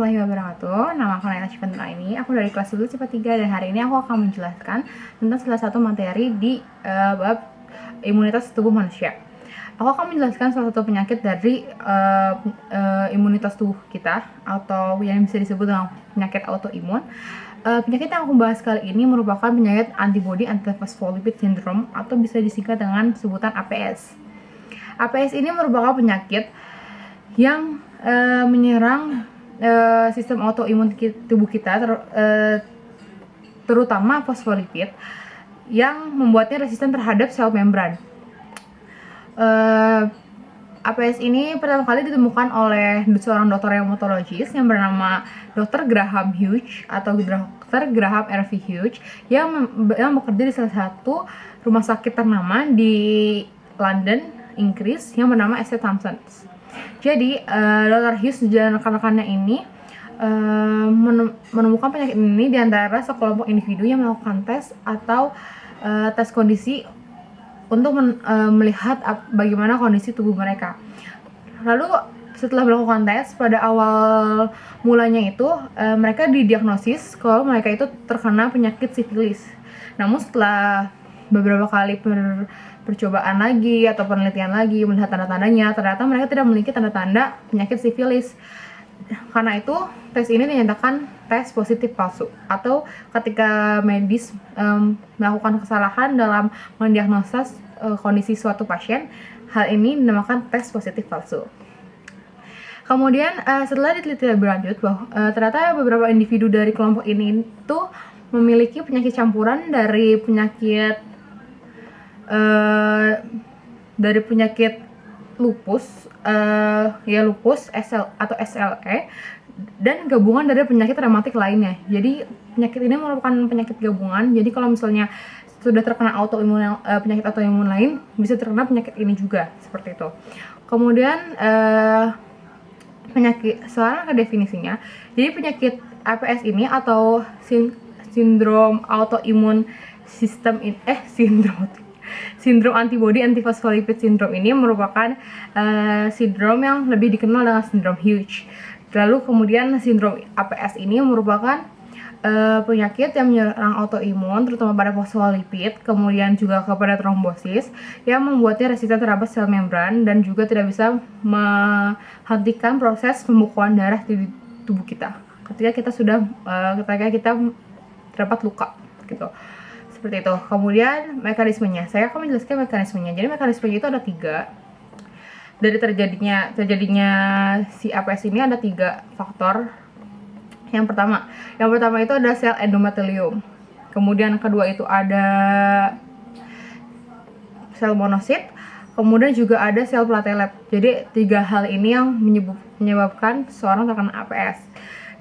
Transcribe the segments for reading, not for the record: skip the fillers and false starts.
warahmatullahi wabarakatuh. Nama aku Naila Cipentra ini. Aku dari kelas 10 CIPA 3 dan hari ini aku akan menjelaskan tentang salah satu materi di bab imunitas tubuh manusia. Aku akan menjelaskan salah satu penyakit dari imunitas tubuh kita atau yang bisa disebut dengan penyakit autoimun. Penyakit yang aku bahas kali ini merupakan penyakit antibody antiphospholipid syndrome atau bisa disingkat dengan sebutan APS. APS ini merupakan penyakit yang menyerang sistem autoimun tubuh kita, terutama fosfolipid, yang membuatnya resisten terhadap sel membran. APS ini pertama kali ditemukan oleh seorang dokter rheumatologis yang bernama Dr. Graham Hughes atau Dr. Graham R.V. Hughes yang bekerja di salah satu rumah sakit ternama di London, Inggris yang bernama St. Thompson's. Jadi, Dr. Hughes dan rekan-rekannya ini menemukan penyakit ini di antara sekelompok individu yang melakukan tes atau tes kondisi untuk melihat bagaimana kondisi tubuh mereka. Lalu setelah melakukan tes, pada awal mulanya itu mereka didiagnosis kalau mereka itu terkena penyakit sifilis. Namun setelah beberapa kali percobaan lagi atau penelitian lagi melihat tanda-tandanya, ternyata mereka tidak memiliki tanda-tanda penyakit sifilis. Karena itu tes ini dinyatakan tes positif palsu, atau ketika medis melakukan kesalahan dalam mendiagnosis kondisi suatu pasien, hal ini dinamakan tes positif palsu. Kemudian setelah diteliti lebih lanjut bahwa ternyata beberapa individu dari kelompok ini itu memiliki penyakit campuran dari penyakit lupus, lupus atau SLE, dan gabungan dari penyakit rematik lainnya. Jadi penyakit ini merupakan penyakit gabungan. Jadi kalau misalnya sudah terkena penyakit autoimun lain, bisa terkena penyakit ini juga, seperti itu. Kemudian sekarang ke definisinya. Jadi penyakit APS ini atau sindrom autoimun sindrom antibody antiphospholipid syndrome ini merupakan sindrom yang lebih dikenal dengan sindrom Hughes. Lalu kemudian sindrom APS ini merupakan penyakit yang menyerang autoimun terutama pada fosfolipid, kemudian juga kepada trombosis yang membuatnya resisten terhadap sel membran dan juga tidak bisa menghentikan proses pembekuan darah di tubuh kita ketika kita terdapat luka gitu. Seperti itu. Kemudian mekanismenya, saya akan menjelaskan mekanismenya. Jadi mekanismenya itu ada 3. Dari terjadinya si APS ini ada 3 faktor. Yang pertama itu ada sel endometelium. Kemudian kedua itu ada sel monosit. Kemudian juga ada sel platelet. Jadi 3 hal ini yang menyebabkan seseorang terkena APS.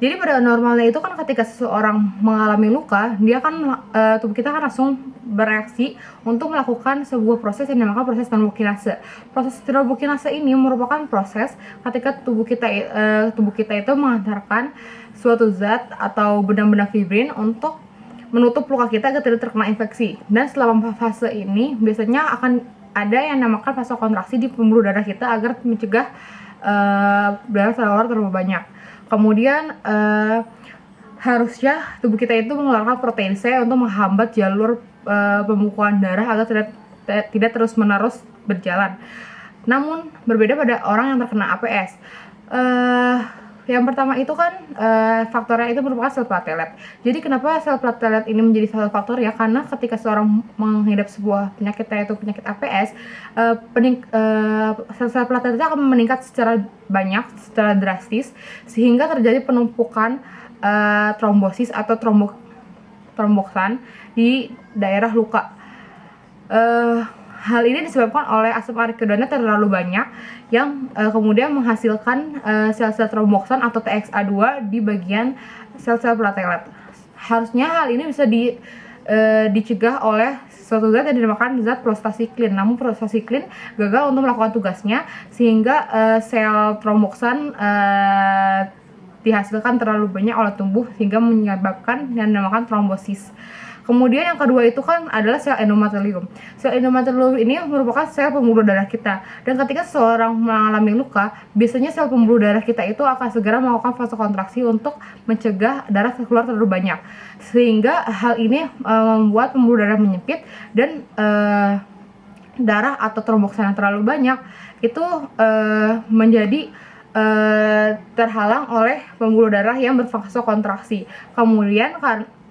Jadi pada normalnya itu kan ketika seseorang mengalami luka, dia kan tubuh kita kan langsung bereaksi untuk melakukan sebuah proses yang dinamakan proses trombokinase. Proses trombokinase ini merupakan proses ketika tubuh kita itu mengantarkan suatu zat atau benang-benang fibrin untuk menutup luka kita agar tidak terkena infeksi. Dan selama fase ini biasanya akan ada yang dinamakan fase kontraksi di pembuluh darah kita agar mencegah darah keluar terlalu banyak. Kemudian harusnya tubuh kita itu mengeluarkan protein C untuk menghambat jalur pembekuan darah agar tidak terus-menerus berjalan. Namun berbeda pada orang yang terkena APS. Yang pertama itu kan faktornya itu merupakan sel platelet. Jadi kenapa sel platelet ini menjadi salah satu faktor ya? Karena ketika seorang menghidap sebuah penyakit yaitu penyakit APS, sel plateletnya akan meningkat secara drastis sehingga terjadi penumpukan trombosis atau tromboksan di daerah luka. Hal ini disebabkan oleh asam arachidonnya terlalu banyak yang kemudian menghasilkan sel-sel tromboksan atau TXA2 di bagian sel-sel platelet. Harusnya hal ini bisa dicegah oleh suatu zat yang dinamakan zat prostasiklin. Namun prostasiklin gagal untuk melakukan tugasnya sehingga sel tromboksan dihasilkan terlalu banyak oleh tubuh sehingga menyebabkan yang dinamakan trombosis. Kemudian yang kedua itu kan adalah sel endometelium. Sel endometelium ini merupakan sel pembuluh darah kita. Dan ketika seseorang mengalami luka, biasanya sel pembuluh darah kita itu akan segera melakukan vasokontraksi untuk mencegah darah keluar terlalu banyak. Sehingga hal ini membuat pembuluh darah menyempit dan darah atau trombosan yang terlalu banyak itu menjadi terhalang oleh pembuluh darah yang bervasokontraksi. Kemudian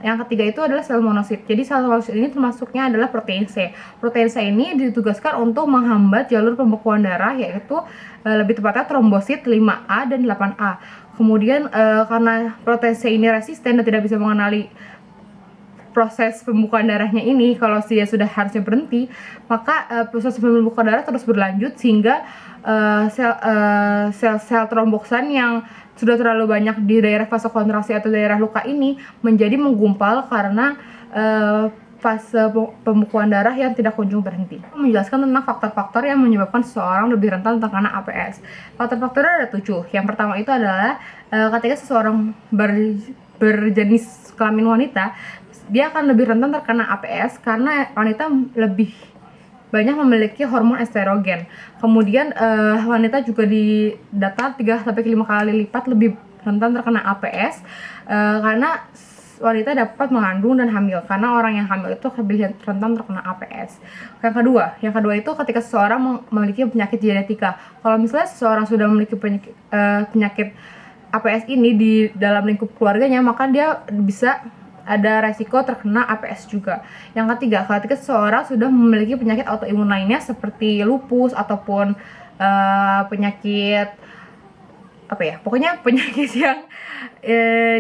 yang ketiga itu adalah sel monosit. Jadi sel monosit ini termasuknya adalah protein C. Protein C ini ditugaskan untuk menghambat jalur pembekuan darah, yaitu lebih tepatnya trombosit 5A dan 8A. Kemudian karena protein C ini resisten dan tidak bisa mengenali proses pembekuan darahnya ini, kalau dia sudah harusnya berhenti, maka proses pembekuan darah terus berlanjut sehingga sel-sel tromboksan yang sudah terlalu banyak di daerah vasokontraksi atau daerah luka ini menjadi menggumpal karena fase pembekuan darah yang tidak kunjung berhenti. Menjelaskan tentang faktor-faktor yang menyebabkan seseorang lebih rentan terkena APS. Faktor-faktornya ada 7. Yang pertama itu adalah ketika seseorang berjenis kelamin wanita, dia akan lebih rentan terkena APS karena wanita lebih banyak memiliki hormon estrogen. Kemudian wanita juga di data 3-5 kali lipat lebih rentan terkena APS karena wanita dapat mengandung dan hamil, karena orang yang hamil itu lebih rentan terkena APS. Yang kedua itu ketika seseorang memiliki penyakit genetika. Kalau misalnya seseorang sudah memiliki penyakit APS ini di dalam lingkup keluarganya, maka dia bisa ada resiko terkena APS juga. Yang ketiga, ketika seseorang sudah memiliki penyakit autoimun lainnya seperti lupus ataupun penyakit pokoknya penyakit yang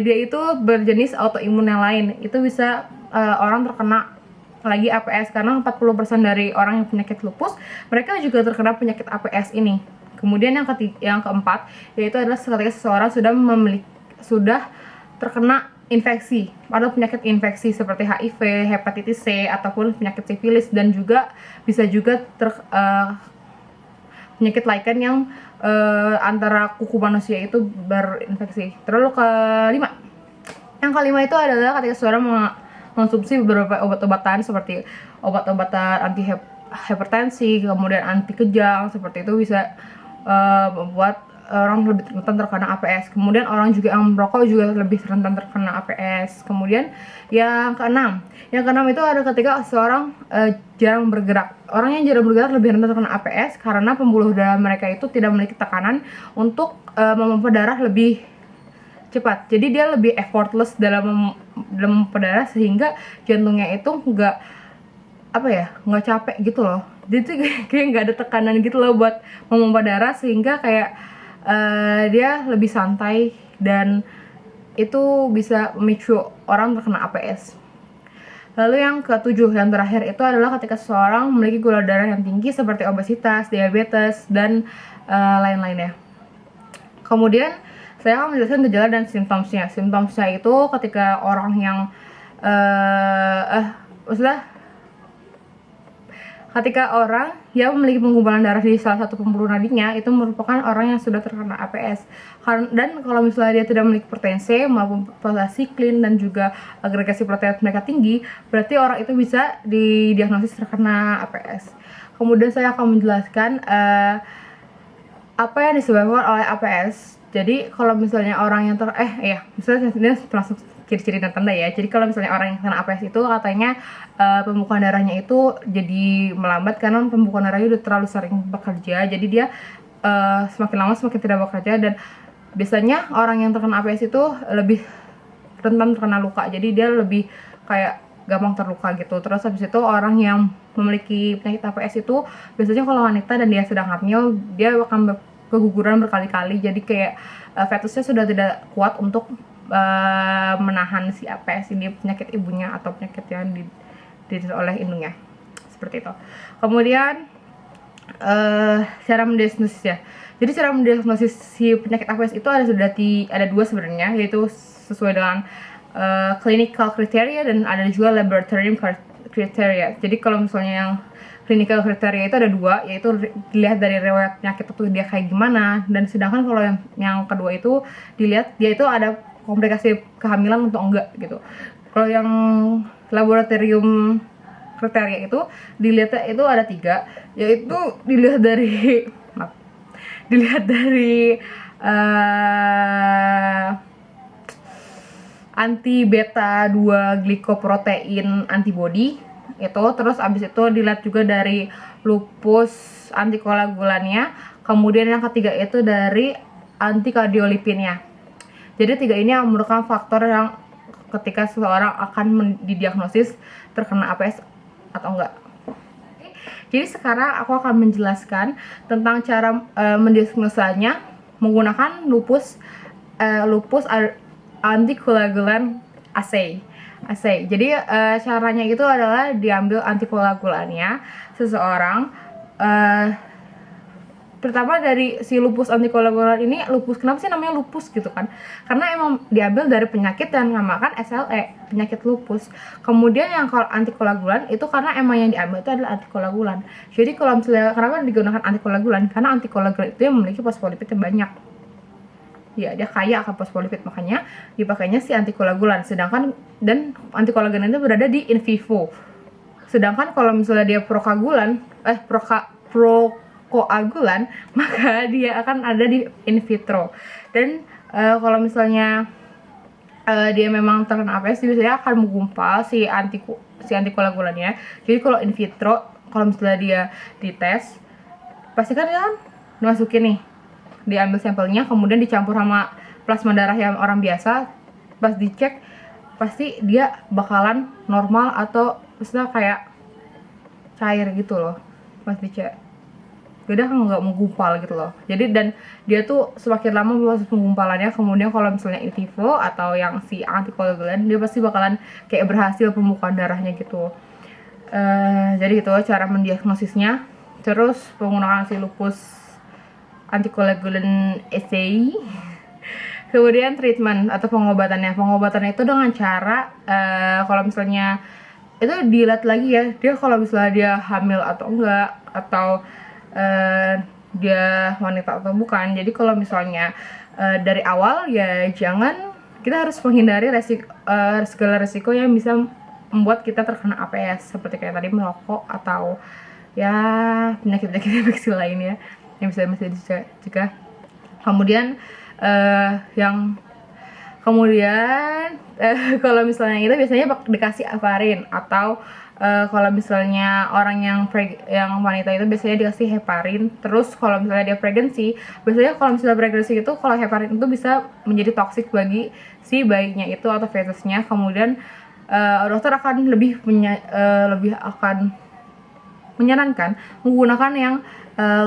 dia itu berjenis autoimun yang lain, itu bisa orang terkena lagi APS, karena 40% dari orang yang penyakit lupus mereka juga terkena penyakit APS ini. Kemudian yang keempat yaitu adalah ketika seseorang sudah terkena infeksi atau penyakit infeksi seperti HIV, hepatitis C ataupun penyakit sifilis, dan juga bisa juga penyakit lichen yang antara kuku manusia itu berinfeksi. Terus yang kelima itu adalah ketika seseorang mengonsumsi beberapa obat-obatan seperti obat-obatan anti hipertensi, kemudian anti kejang, seperti itu bisa membuat orang lebih rentan terkena APS. Kemudian orang juga yang merokok juga lebih rentan terkena APS. Kemudian yang keenam itu ada ketika seorang jarang bergerak. Orang yang jarang bergerak lebih rentan terkena APS karena pembuluh darah mereka itu tidak memiliki tekanan untuk memompa darah lebih cepat. Jadi dia lebih effortless dalam memompa darah, sehingga jantungnya itu nggak capek gitu loh. Jadi kayak nggak ada tekanan gitu loh buat memompa darah, sehingga kayak dia lebih santai, dan itu bisa memicu orang terkena APS. Lalu yang ketujuh, yang terakhir itu adalah ketika seseorang memiliki gula darah yang tinggi seperti obesitas, diabetes, dan lain-lainnya. Kemudian saya akan menjelaskan gejala dan simptomnya. Simptomnya itu ketika orang yang ketika orang yang memiliki penggumpalan darah di salah satu pembuluh nadinya itu merupakan orang yang sudah terkena APS. Dan kalau misalnya dia tidak memiliki protein C maupun prostacyclin dan juga agregasi protein mereka tinggi, berarti orang itu bisa didiagnosis terkena APS. Kemudian saya akan menjelaskan apa yang disebabkan oleh APS. Jadi kalau misalnya orang yang misalnya ini termasuk ciri-ciri dan tanda ya. Jadi kalau misalnya orang yang kena APS itu katanya pembekuan darahnya itu jadi melambat karena pembekuan darahnya udah terlalu sering bekerja. Jadi dia semakin lama semakin tidak bekerja, dan biasanya orang yang terkena APS itu lebih rentan terkena luka. Jadi dia lebih kayak gampang terluka gitu. Terus habis itu orang yang memiliki penyakit APS itu biasanya kalau wanita dan dia sedang hamil, dia akan keguguran berkali-kali. Jadi kayak fetusnya sudah tidak kuat untuk menahan si APS ini, penyakit ibunya atau penyakit yang diderita oleh indungnya, seperti itu. Kemudian cara mendiagnosis ya. Jadi cara mendiagnosis si penyakit APS itu ada dua sebenarnya, yaitu sesuai dengan clinical criteria dan ada juga laboratory criteria. Jadi kalau misalnya yang clinical criteria itu ada dua, yaitu dilihat dari riwayat penyakit itu dia kayak gimana, dan sedangkan kalau yang kedua itu dilihat dia itu ada komplikasi kehamilan atau enggak gitu. Kalau yang laboratorium kriteria itu dilihatnya itu ada 3, yaitu dilihat dari maaf, dilihat dari anti beta 2 glikoprotein antibody itu, terus abis itu dilihat juga dari lupus antikoagulannya, kemudian yang ketiga itu dari antikardiolipinnya. Jadi 3 ini yang merupakan faktor yang ketika seseorang akan didiagnosis terkena APS atau enggak. Jadi sekarang aku akan menjelaskan tentang cara mendiagnosanya menggunakan lupus antikoagulan assay. Jadi caranya itu adalah diambil antikoagulannya seseorang. Pertama dari si lupus antikoagulan ini, lupus, kenapa sih namanya lupus gitu kan? Karena emang diambil dari penyakit yang dinamakan SLE, penyakit lupus. Kemudian yang kalau antikoagulan itu karena emang yang diambil itu adalah antikoagulan. Jadi kalau misalnya kenapa digunakan antikoagulan? Karena antikoagulan itu yang memiliki fosfolipid yang banyak. Ya, dia kaya akan fosfolipid, makanya dipakainya si antikoagulan. Sedangkan dan antikoagulan itu berada di in vivo. Sedangkan kalau misalnya dia prokoagulan, maka dia akan ada di in vitro. Dan kalau misalnya dia memang terkena APS, biasanya akan menggumpal si antikoagulannya. Jadi kalau in vitro, kalau misalnya dia dites, pasti kan dia dimasukin nih, diambil sampelnya, kemudian dicampur sama plasma darah yang orang biasa. Pas dicek, pasti dia bakalan normal atau misalnya kayak cair gitu loh pas dicek. Beda kan nggak menggumpal gitu loh. Jadi dan dia tuh semakin lama proses penggumpalannya, kemudian kalau misalnya in vivo atau yang si antikoagulan, dia pasti bakalan kayak berhasil pembukaan darahnya gitu. Jadi itu cara mendiagnosisnya. Terus penggunaan si lupus antikoagulan assay. Kemudian treatment atau pengobatannya itu dengan cara kalau misalnya itu dilihat lagi ya, dia kalau misalnya dia hamil atau enggak, atau dia wanita atau bukan. Jadi kalau misalnya dari awal ya jangan, kita harus menghindari segala resiko yang bisa membuat kita terkena APS, seperti kayak tadi merokok atau ya penyakit-penyakit infeksi lainnya yang bisa dicegah. Kemudian kalau misalnya itu biasanya dikasih heparin, atau kalau misalnya orang yang wanita itu biasanya dikasih heparin. Terus kalau misalnya dia pregnancy, biasanya kalau misalnya pregnancy itu kalau heparin itu bisa menjadi toksik bagi si bayinya itu atau fetusnya. Kemudian dokter akan lebih akan menyarankan menggunakan yang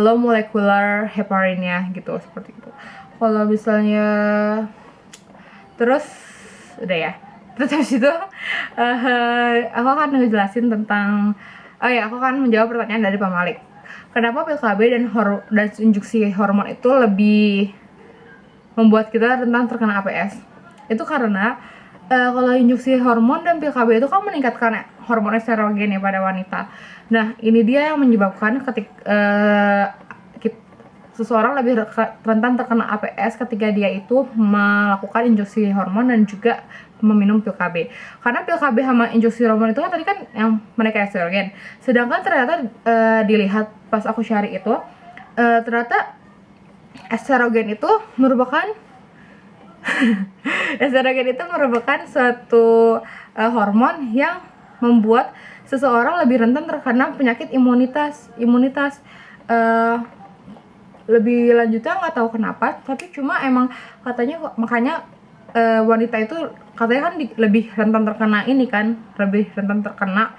low molecular heparinnya gitu, seperti itu. Kalau misalnya terus udah ya. Terus habis itu aku akan ngejelasin tentang aku akan menjawab pertanyaan dari Pak Malik. Kenapa pil KB dan injeksi hormon itu lebih membuat kita rentan terkena APS? Itu karena kalau injeksi hormon dan pil KB itu kan meningkatkan hormon estrogen ya pada wanita. Nah, ini dia yang menyebabkan seseorang lebih rentan terkena APS ketika dia itu melakukan injeksi hormon dan juga meminum pil KB. Karena pil KB sama injeksi hormon itu kan tadi kan yang mereka estrogen. Sedangkan ternyata dilihat pas aku cari itu ternyata estrogen itu merupakan suatu hormon yang membuat seseorang lebih rentan terkena penyakit imunitas. Lebih lanjutnya nggak tahu kenapa, tapi cuma emang katanya makanya wanita itu katanya kan lebih rentan terkena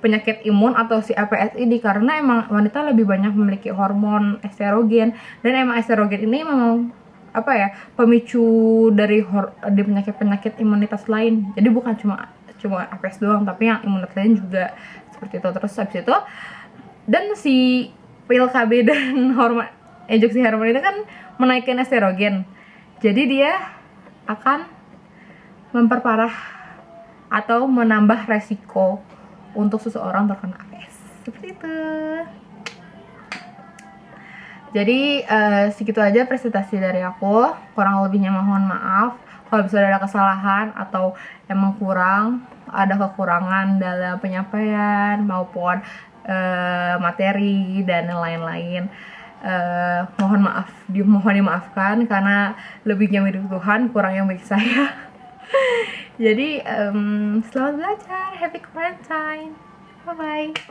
penyakit imun atau si APS ini, karena emang wanita lebih banyak memiliki hormon estrogen, dan emang estrogen ini memang pemicu dari penyakit imunitas lain. Jadi bukan cuma APS doang, tapi yang imunitas lain juga seperti itu. Terus habis itu, dan si pil KB dan injeksi hormon itu kan menaikkan estrogen, jadi dia akan memperparah atau menambah resiko untuk seseorang terkena APS, seperti itu. Jadi segitu aja presentasi dari aku, kurang lebihnya mohon maaf. Kalau misalnya ada kesalahan atau emang ada kekurangan dalam penyampaian maupun materi dan lain-lain, mohon dimaafkan karena lebihnya milik Tuhan, kurangnya milik saya. Jadi selamat belajar, happy quarantine, bye bye.